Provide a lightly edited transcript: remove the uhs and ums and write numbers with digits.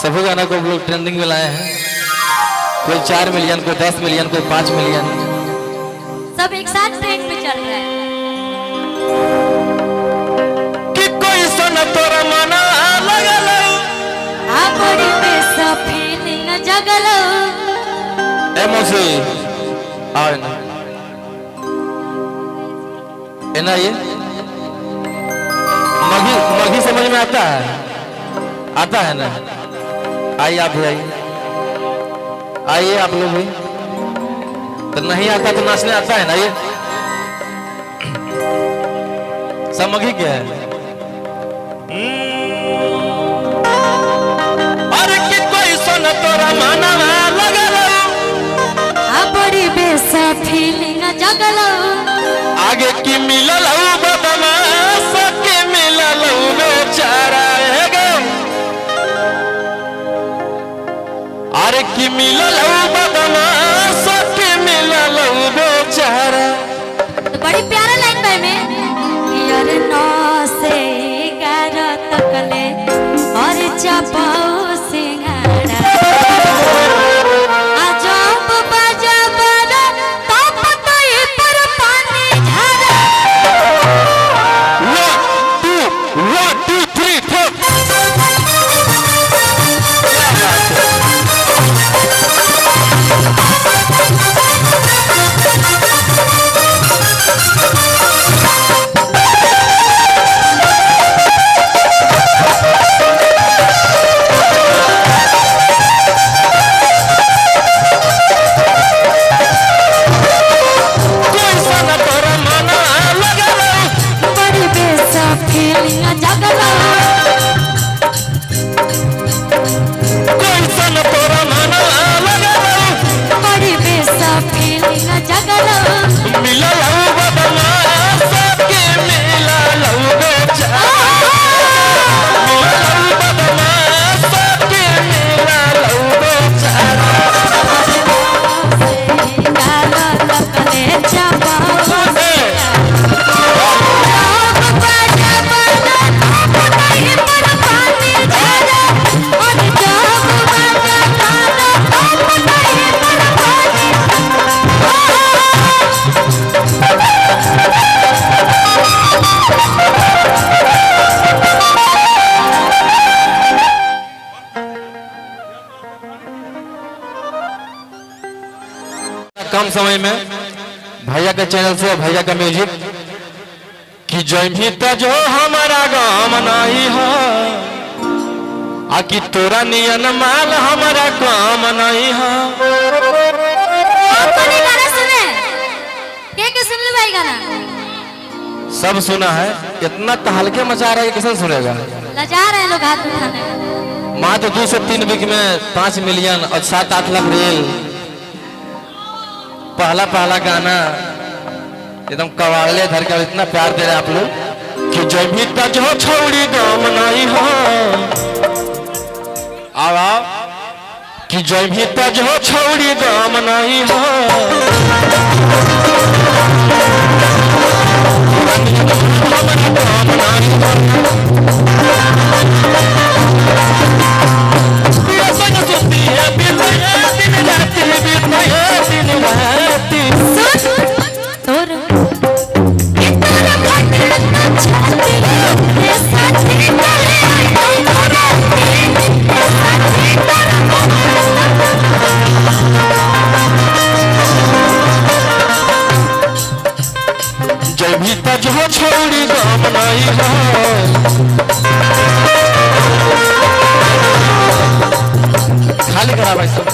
सभी गाना को लोग ट्रेंडिंग में लाए हैं। कोई 4 मिलियन, कोई 10 मिलियन, कोई 5 मिलियन, सब एक साथ ट्रेंड पे चल रहा है। कि कोई सुन तोरा मना लगल बड़ी बेसा फीलिंग जगल। ए मौसी आओ ना, है ना ये मघी मघी समझ में आता है? आता है ना? आइए आप भी आइए, आइए आप लोग भी। तो नहीं आता तो नाचने आता है ना? ये सब मघी क्या है? अरे कि कोई सुन तोरा मनवा लगल बड़ी बेसा फीलिंग जगल। आगे की मिलल बदमाश के मिलल बेचारा है गे। अरे की मिलल बदमाश के मिलल बेचारा। तो बड़ी प्यारा लाइन भाई में यार 9 से 11 तक ले और चपाओ सिंगाड़ा। अजब बजा बड़ा तो पता ही पर पानी झरा। 1 2 3 4 बड़ी बेसा फीलिंग जगल। बड़ी बेसा फीलिंग जगल। मिलल बदमाश के मिलल बेचारा। मिलल बदमाश के मिलल बेचारा। कम समय में भैया के चैनल से, भैया का म्यूजिक कि जमी तो जो हमारा गाँव नहीं हो कि तोरा नियन माल हमारा काम नहीं हो। गाना सुने के सुन ले भाई गाना? सब सुना है, इतना तहलके मचा रहा है, किसान सुनेगा? लजा रहे हैं लोग हाथ उठाने। मात्र 2 से 3 वीक में 5 मिलियन और 7-8 लाख रील। पहला गाना एकदम कवाले धर के इतना प्यार दे रहे आप लोग कि जब भी जो छोड़ी गाम नहीं हो। आओ कि जब भी जो छोड़ी गाम नहीं हो। जब भी जो छोड़ी गाम नहीं हो। खाली करा भाई सब।